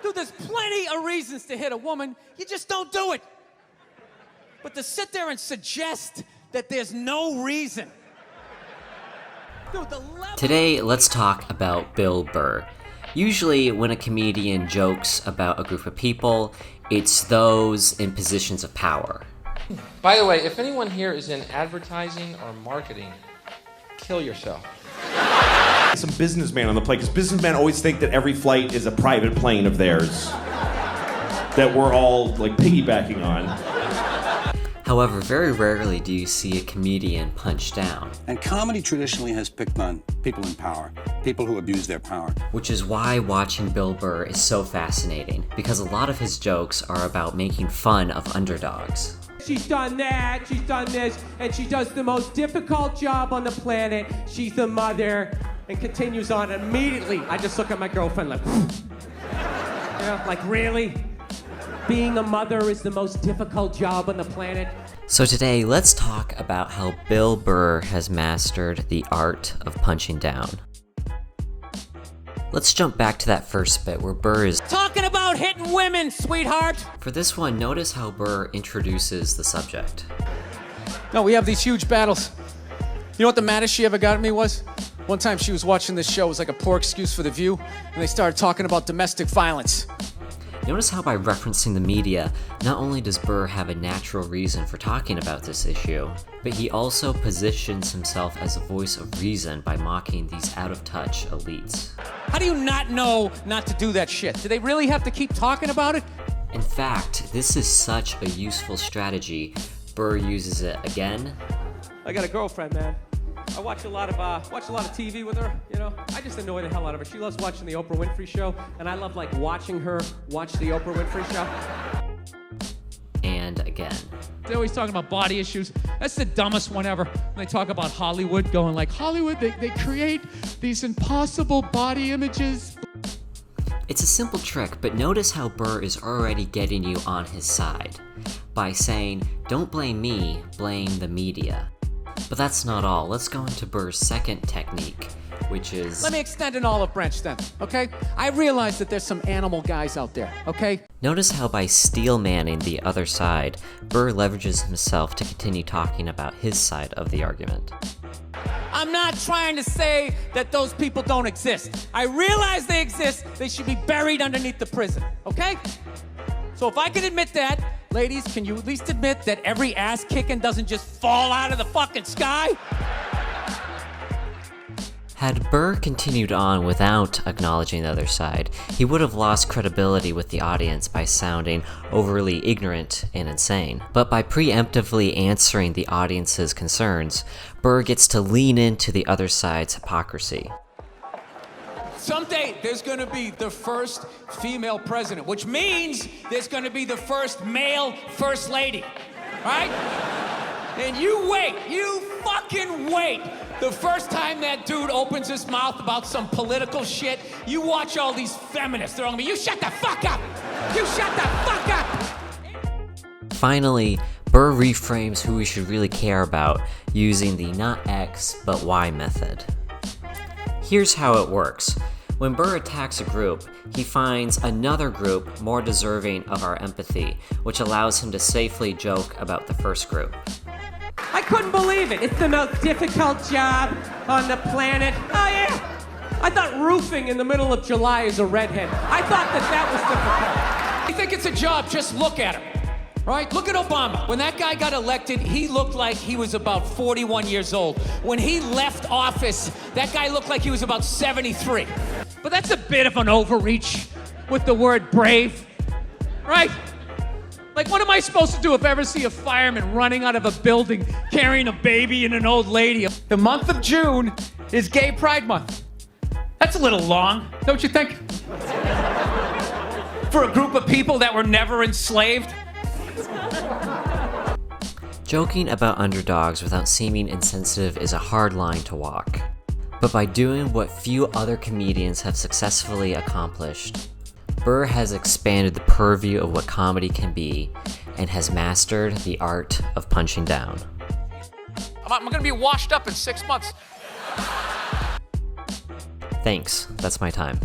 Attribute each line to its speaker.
Speaker 1: Dude, there's plenty of reasons to hit a woman. You just don't do it. But to sit there and suggest that there's no reason. Dude,
Speaker 2: Today, let's talk about Bill Burr. Usually, when a comedian jokes about a group of people, it's those in positions of power.
Speaker 3: By the way, if anyone here is in advertising or marketing, kill yourself.
Speaker 4: Some businessman on the plane, because businessmen always think that every flight is a private plane of theirs that we're all like piggybacking on.
Speaker 2: However, very rarely do you see a comedian punch down.
Speaker 5: And comedy traditionally has picked on people in power, people who abuse their power.
Speaker 2: Which is why watching Bill Burr is so fascinating, because a lot of his jokes are about making fun of underdogs.
Speaker 1: She's done that, she's done this, and she does the most difficult job on the planet. She's the mother, and continues on immediately. I just look at my girlfriend like, like really? Being a mother is the most difficult job on the planet.
Speaker 2: So today, let's talk about how Bill Burr has mastered the art of punching down. Let's jump back to that first bit where Burr is
Speaker 1: talking about hitting women, sweetheart.
Speaker 2: For this one, notice how Burr introduces the subject.
Speaker 1: No, we have these huge battles. You know what the maddest she ever got at me was? One time she was watching this show, it was like a poor excuse for The View, and they started talking about domestic violence.
Speaker 2: Notice how by referencing the media, not only does Burr have a natural reason for talking about this issue, but he also positions himself as a voice of reason by mocking these out-of-touch elites.
Speaker 1: How do you not know not to do that shit? Do they really have to keep talking about it?
Speaker 2: In fact, this is such a useful strategy. Burr uses it again.
Speaker 1: I got a girlfriend, man. I watch a lot of TV with her, you know. I just annoy the hell out of her. She loves watching the Oprah Winfrey Show, and I love like watching her watch the Oprah Winfrey Show.
Speaker 2: And again.
Speaker 6: They're always talking about body issues. That's the dumbest one ever. When they talk about Hollywood, going like, Hollywood, they create these impossible body images.
Speaker 2: It's a simple trick, but notice how Burr is already getting you on his side by saying, don't blame me, blame the media. But that's not all. Let's go into Burr's second technique, which is...
Speaker 1: Let me extend an olive branch then, okay? I realize that there's some animal guys out there, okay?
Speaker 2: Notice how by steel-manning the other side, Burr leverages himself to continue talking about his side of the argument.
Speaker 1: I'm not trying to say that those people don't exist. I realize they exist. They should be buried underneath the prison, okay? So if I can admit that, ladies, can you at least admit that every ass kicking doesn't just fall out of the fucking sky?
Speaker 2: Had Burr continued on without acknowledging the other side, he would have lost credibility with the audience by sounding overly ignorant and insane. But by preemptively answering the audience's concerns, Burr gets to lean into the other side's hypocrisy.
Speaker 1: Someday, there's gonna be the first female president, which means there's gonna be the first male first lady, right? And you wait, you fucking wait. The first time that dude opens his mouth about some political shit, you watch all these feminists, they're all gonna be, you shut the fuck up! You shut the fuck up!
Speaker 2: Finally, Burr reframes who we should really care about using the not X, but Y method. Here's how it works. When Burr attacks a group, he finds another group more deserving of our empathy, which allows him to safely joke about the first group.
Speaker 1: I couldn't believe it. It's the most difficult job on the planet. Oh yeah. I thought roofing in the middle of July is a redhead. I thought that was difficult. You think it's a job, just look at him. Right? Look at Obama. When that guy got elected, he looked like he was about 41 years old. When he left office, that guy looked like he was about 73. But that's a bit of an overreach with the word brave, right? Like, what am I supposed to do if I ever see a fireman running out of a building carrying a baby and an old lady? The month of June is Gay Pride Month. That's a little long, don't you think? For a group of people that were never enslaved?
Speaker 2: Joking about underdogs without seeming insensitive is a hard line to walk. But by doing what few other comedians have successfully accomplished, Burr has expanded the purview of what comedy can be and has mastered the art of punching down.
Speaker 1: I'm gonna be washed up in 6 months.
Speaker 2: Thanks, that's my time.